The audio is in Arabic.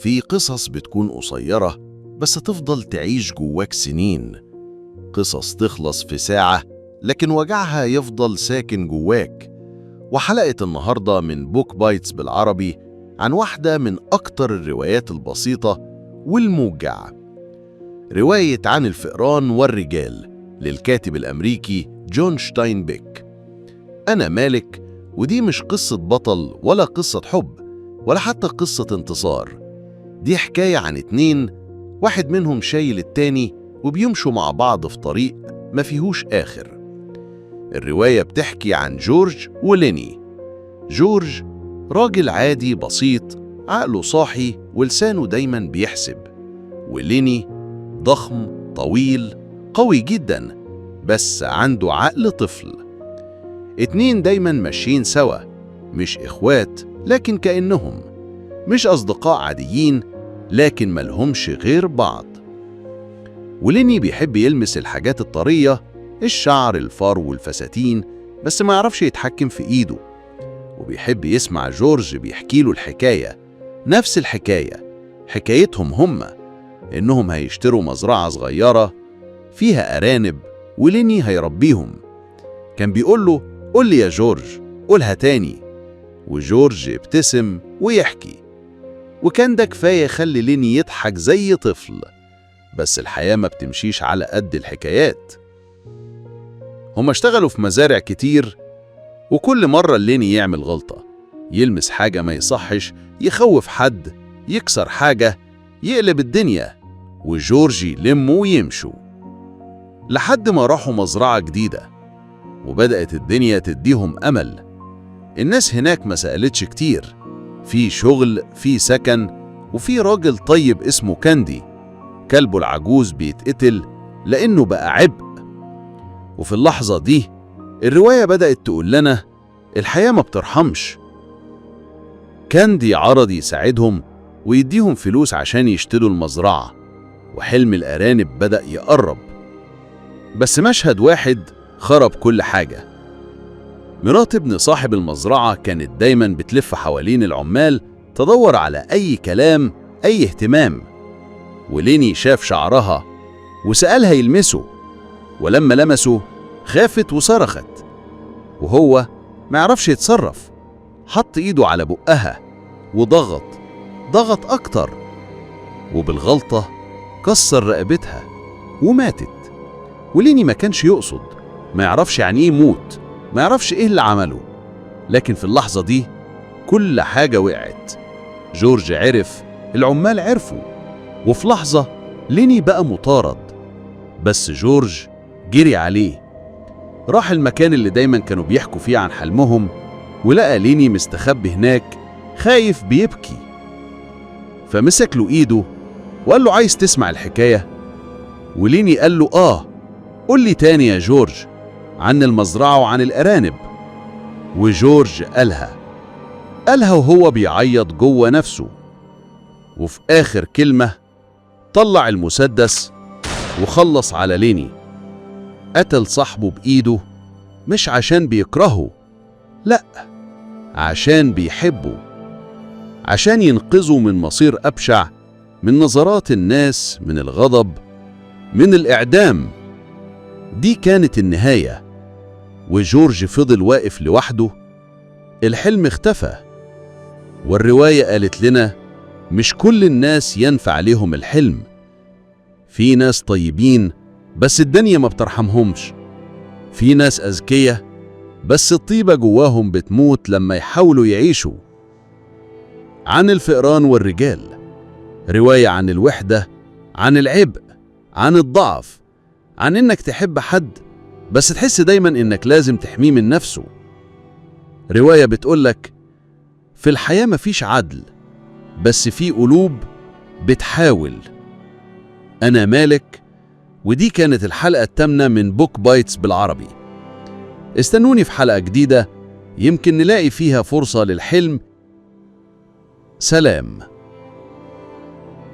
في قصص بتكون قصيرة بس تفضل تعيش جواك سنين، قصص تخلص في ساعة لكن وجعها يفضل ساكن جواك. وحلقة النهاردة من بوك بايتس بالعربي عن واحدة من أكتر الروايات البسيطة والموجعة، رواية عن الفئران والرجال للكاتب الأمريكي جون شتاينبيك. أنا مالك، ودي مش قصة بطل ولا قصة حب ولا حتى قصة انتصار. دي حكاية عن اتنين، واحد منهم شايل التاني وبيمشوا مع بعض في طريق ما فيهوش آخر. الرواية بتحكي عن جورج وليني. جورج راجل عادي بسيط، عقله صاحي ولسانه دايما بيحسب، وليني ضخم طويل قوي جدا بس عنده عقل طفل. اتنين دايما ماشيين سوا، مش إخوات لكن كأنهم، مش أصدقاء عاديين لكن ملهمش غير بعض. وليني بيحب يلمس الحاجات الطرية، الشعر الفار والفساتين، بس ما يعرفش يتحكم في إيده. وبيحب يسمع جورج بيحكي له الحكاية، نفس الحكاية، حكايتهم هما إنهم هيشتروا مزرعة صغيرة فيها أرانب وليني هيربيهم. كان بيقول له قول لي يا جورج، قولها تاني، وجورج يبتسم ويحكي. وكان ده كفاية يخلي ليني يضحك زي طفل. بس الحياة ما بتمشيش على قد الحكايات. هما اشتغلوا في مزارع كتير، وكل مرة ليني يعمل غلطة، يلمس حاجة ما يصحش، يخوف حد، يكسر حاجة، يقلب الدنيا، وجورج يلمه ويمشوا. لحد ما راحوا مزرعة جديدة وبدأت الدنيا تديهم أمل. الناس هناك ما سألتش كتير، في شغل، في سكن، وفي راجل طيب اسمه كاندي، كلبه العجوز بيتقتل لأنه بقى عبء. وفي اللحظة دي الرواية بدأت تقول لنا الحياة ما بترحمش. كاندي عرض يساعدهم ويديهم فلوس عشان يشتروا المزرعة، وحلم الأرانب بدأ يقرب. بس مشهد واحد خرب كل حاجة. مرات ابن صاحب المزرعة كانت دايما بتلف حوالين العمال تدور على أي كلام، أي اهتمام. وليني شاف شعرها وسألها يلمسه، ولما لمسه خافت وصرخت، وهو ما يعرفش يتصرف. حط ايده على بقها وضغط أكتر، وبالغلطة كسر رقبتها وماتت. وليني ما كانش يقصد، ما يعرفش يعني ايه موت، ما يعرفش ايه اللي عمله. لكن في اللحظة دي كل حاجة وقعت. جورج عرف، العمال عرفوا، وفي لحظة ليني بقى مطارد. بس جورج جري عليه، راح المكان اللي دايما كانوا بيحكوا فيه عن حلمهم، ولقى ليني مستخبي هناك خايف بيبكي. فمسك له ايده وقال له عايز تسمع الحكاية؟ وليني قال له قول لي تاني يا جورج عن المزرعة وعن الأرانب. وجورج قالها وهو بيعيط جوه نفسه. وفي آخر كلمة طلع المسدس وخلص على ليني. قتل صاحبه بإيده، مش عشان بيكرهه، لأ، عشان بيحبه، عشان ينقذه من مصير أبشع، من نظرات الناس، من الغضب، من الإعدام. دي كانت النهاية، وجورج فضل واقف لوحده. الحلم اختفى، والرواية قالت لنا مش كل الناس ينفع لهم الحلم. في ناس طيبين بس الدنيا ما بترحمهمش، في ناس أذكياء بس الطيبة جواهم بتموت لما يحاولوا يعيشوا. عن الفئران والرجال، رواية عن الوحدة، عن العبء، عن الضعف، عن إنك تحب حد بس تحس دايما إنك لازم تحميه من نفسه. رواية بتقولك في الحياة مفيش عدل، بس في قلوب بتحاول. أنا مالك، ودي كانت الحلقة الثامنة من بوك بايتس بالعربي. استنوني في حلقة جديدة يمكن نلاقي فيها فرصة للحلم. سلام.